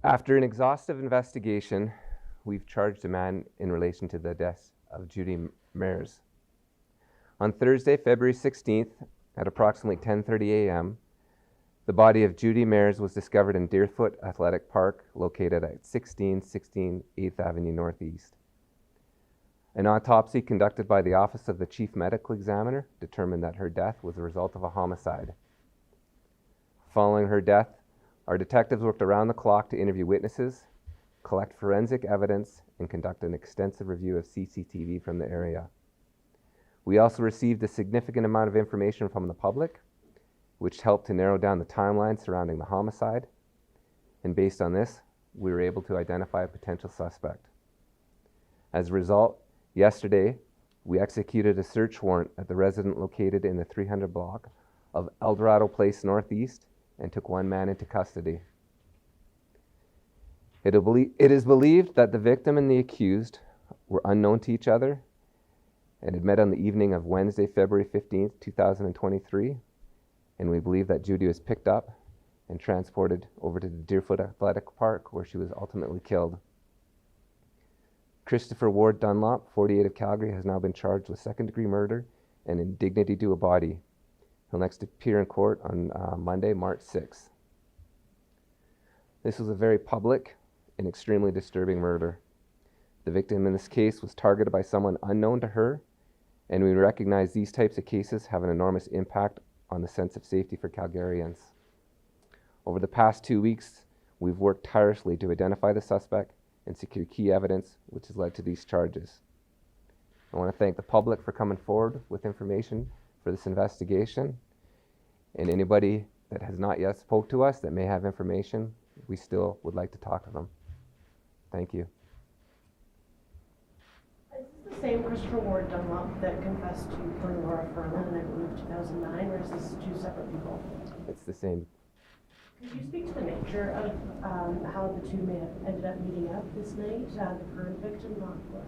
After an exhaustive investigation, we've charged a man in relation to the death of Judy MAERZ. On Thursday, February 16th, at approximately 10:30 a.m., the body of Judy MAERZ was discovered in Deerfoot Athletic Park, located at 1616 8th Avenue N.E. An autopsy conducted by the Office of the Chief Medical Examiner determined that her death was the result of a homicide. Following her death, our detectives worked around the clock to interview witnesses, collect forensic evidence, and conduct an extensive review of CCTV from the area. We also received a significant amount of information from the public, which helped to narrow down the timeline surrounding the homicide. And based on this, we were able to identify a potential suspect. As a result, yesterday, we executed a search warrant at the residence located in the 300 block of Eldorado Place N.E. and took one man into custody. It is believed that the victim and the accused were unknown to each other and had met on the evening of Wednesday, February 15th, 2023, and we believe that Judy was picked up and transported over to the Deerfoot Athletic Park, where she was ultimately killed. Christopher Ward Dunlop, 48 of Calgary, has now been charged with second-degree murder and indignity to a body. He'll next appear in court on Monday, March 6th. This was a very public and extremely disturbing murder. The victim in this case was targeted by someone unknown to her, and we recognize these types of cases have an enormous impact on the sense of safety for Calgarians. Over the past 2 weeks, we've worked tirelessly to identify the suspect and secure key evidence which has led to these charges. I want to thank the public for coming forward with information for this investigation, and anybody that has not yet spoke to us that may have information, we still would like to talk to them. Thank you. Is this the same Christopher Ward Dunlop that confessed to killing Laura Furlan in, I believe, 2009, or is this two separate people? It's the same. Could you speak to the nature of how the two may have ended up meeting up this night, the current victim, not Laura?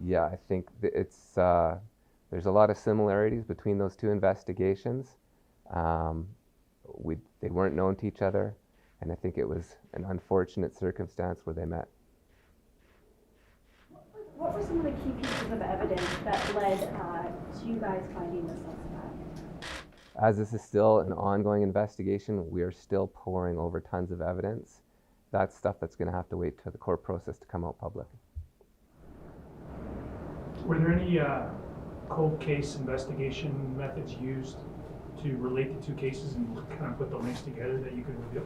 Yeah, I think it's there's a lot of similarities between those two investigations. They weren't known to each other, and I think it was an unfortunate circumstance where they met. What were some of the key pieces of evidence that led to you guys finding the suspect? As this is still an ongoing investigation, we are still poring over tons of evidence. That's stuff that's going to have to wait for the court process to come out public. Were there any cold case investigation methods used to relate the two cases and kind of put the links together that you could reveal?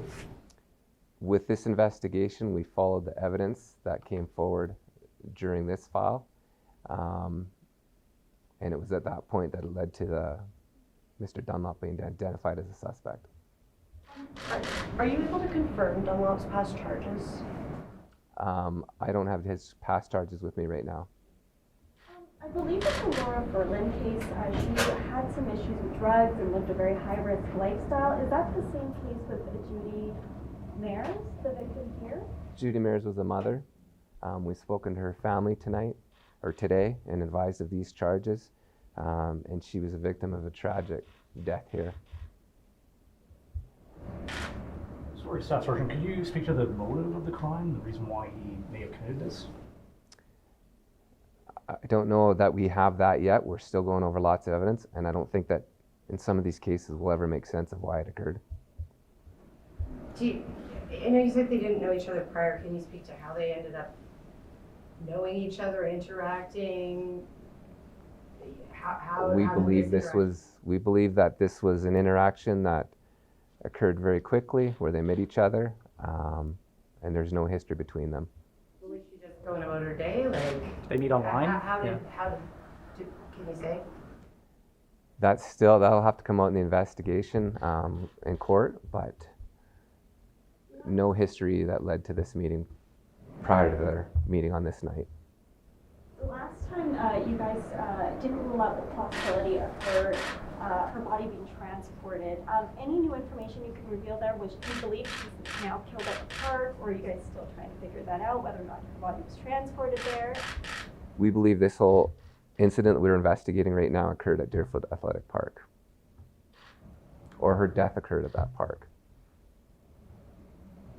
With this investigation, we followed the evidence that came forward during this file, and it was at that point that it led to Mr. Dunlop being identified as a suspect. Are you able to confirm Dunlop's past charges? I don't have his past charges with me right now. I believe that the Laura Furlan case, she had some issues with drugs and lived a very high-risk lifestyle. Is that the same case with Judy MAERZ, the victim here? Judy MAERZ was a mother. We've spoken to her family today, and advised of these charges, and she was a victim of a tragic death here. Sorry, Staff Sergeant, could you speak to the motive of the crime, the reason why he may have committed this? I don't know that we have that yet. We're still going over lots of evidence, and I don't think that in some of these cases we'll ever make sense of why it occurred. I know you said they didn't know each other prior. Can you speak to how they ended up knowing each other, interacting? We believe that this was an interaction that occurred very quickly, where they met each other, and there's no history between them. Was she just going about her day? Like, They meet online? Can you say? That'll have to come out in the investigation in court, but no history that led to this meeting prior to their meeting on this night. The last time you guys didn't rule out the possibility of her body being transported. Any new information you can reveal there? Do you believe she's now killed at the park, or are you guys still trying to figure that out, whether or not her body was transported there? We believe this whole incident that we're investigating right now occurred at Deerfoot Athletic Park, or her death occurred at that park.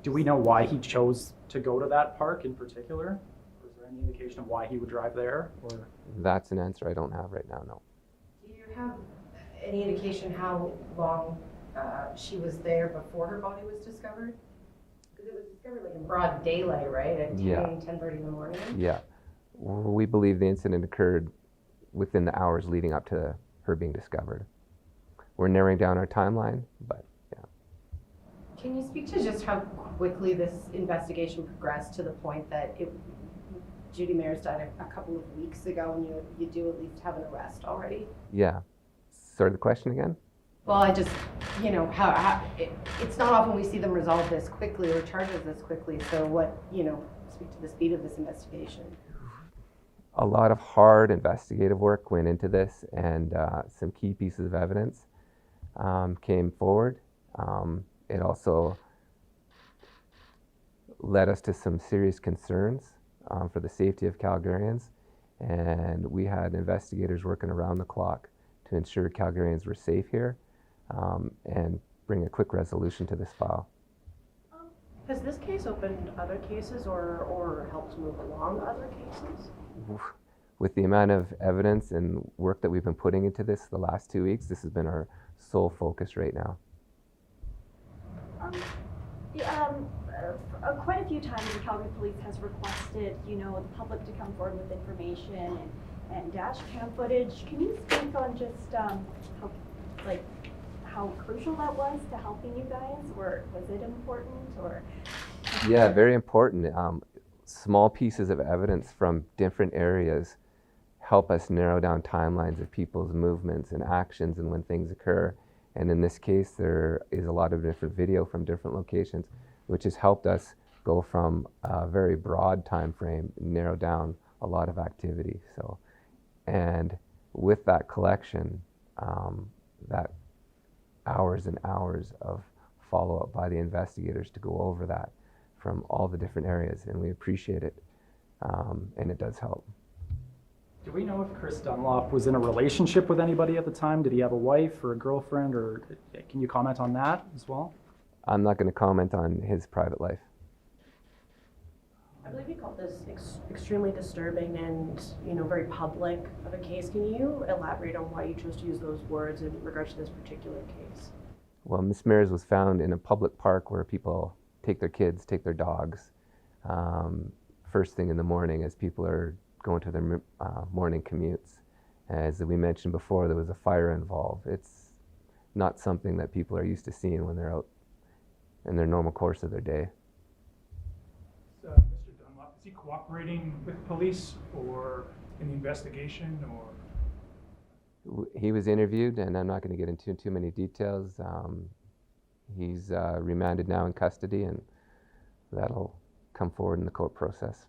Do we know why he chose to go to that park in particular? Or is there any indication of why he would drive there? Or That's an answer I don't have right now, no. Do you have any indication how long she was there before her body was discovered? Because it was discovered like in broad daylight, right? At 10:30 in the morning? Yeah. We believe the incident occurred within the hours leading up to her being discovered. We're narrowing down our timeline, but yeah. Can you speak to just how quickly this investigation progressed to the point that Judy MAERZ died a couple of weeks ago and you do at least have an arrest already? Yeah. Sorry, the question again? Well, I just, it's not often we see them resolve this quickly or charges this quickly. So what, speak to the speed of this investigation. A lot of hard investigative work went into this, and some key pieces of evidence came forward. It also led us to some serious concerns for the safety of Calgarians, and we had investigators working around the clock to ensure Calgarians were safe here and bring a quick resolution to this file. Has this case opened other cases or helped move along other cases? With the amount of evidence and work that we've been putting into this the last 2 weeks, this has been our sole focus right now. Quite a few times the Calgary Police has requested, the public to come forward with information and dash cam footage. Can you speak on just how crucial that was to helping you guys, or was it important, or? Yeah, very important. Small pieces of evidence from different areas help us narrow down timelines of people's movements and actions and when things occur. And in this case, there is a lot of different video from different locations, which has helped us go from a very broad time frame, narrow down a lot of activity. So, and with that collection, that hours and hours of follow-up by the investigators to go over that from all the different areas, and we appreciate it, and it does help. do we know if Chris Dunlop was in a relationship with anybody at the time? Did he have a wife or a girlfriend, or can you comment on that as well? I'm not going to comment on his private life. I believe you called this extremely disturbing and, very public of a case. Can you elaborate on why you chose to use those words in regards to this particular case? Well, Miss MAERZ was found in a public park where people take their kids, take their dogs, first thing in the morning as people are going to their morning commutes. As we mentioned before, there was a fire involved. It's not something that people are used to seeing when they're out in their normal course of their day. Mr. Dunlop, is he cooperating with police or in the investigation, or? He was interviewed, and I'm not going to get into too many details. He's remanded now in custody, and that'll come forward in the court process.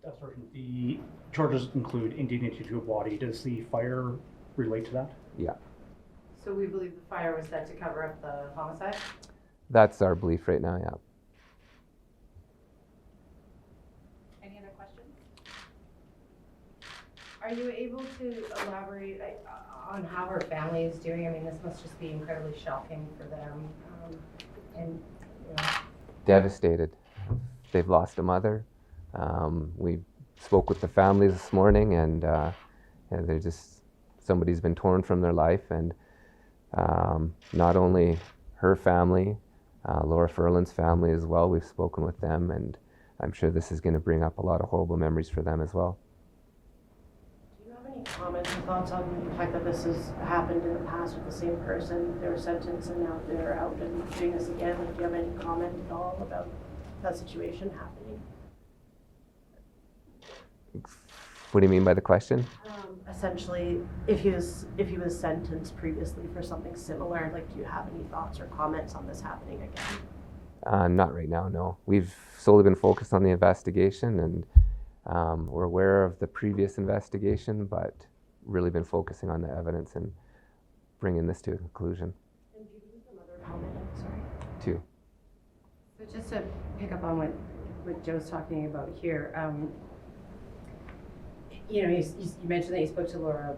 Staff Sergeant, the charges include indignity to a body. Does the fire relate to that? Yeah, So we believe the fire was set to cover up the homicide? that's our belief right now, yeah. Any other questions? Are you able to elaborate on how her family is doing? I mean, this must just be incredibly shocking for them. Devastated. They've lost a mother. We spoke with the families this morning, and they're just, somebody's been torn from their life, and not only her family, Laura Furlan's family as well. We've spoken with them, and I'm sure this is going to bring up a lot of horrible memories for them as well. Do you have any comments or thoughts on the fact that this has happened in the past with the same person? They were sentenced and now they're out and doing this again. Do you have any comment at all about that situation happening? What do you mean by the question? Essentially, if he was sentenced previously for something similar, do you have any thoughts or comments on this happening again? Not right now, no. We've solely been focused on the investigation, and we're aware of the previous investigation, but really been focusing on the evidence and bringing this to a conclusion. And Judy was the mother of how many? Sorry. 2. So just to pick up on what Joe's talking about here, you mentioned that you spoke to Laura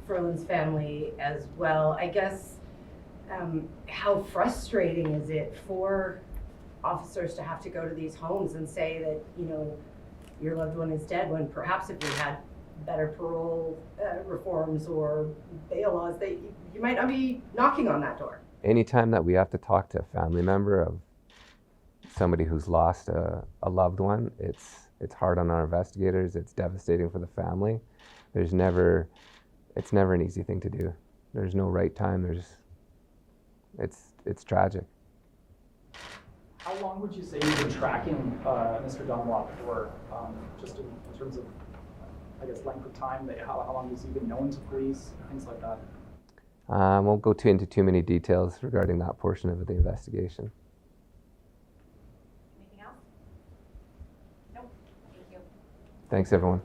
Furlan's family as well. I guess, how frustrating is it for officers to have to go to these homes and say that, you know, your loved one is dead, when perhaps if we had better parole reforms or bail laws, you might not be knocking on that door. Anytime that we have to talk to a family member of somebody who's lost a loved one, it's hard on our investigators. It's devastating for the family. It's never an easy thing to do. There's no right time. It's tragic. How long would you say you've been tracking Mr. Dunlop for, just in terms of, I guess, length of time? How long has he been known to police, things like that? Won't go into too many details regarding that portion of the investigation. Anything else? Nope. Thank you. Thanks, everyone.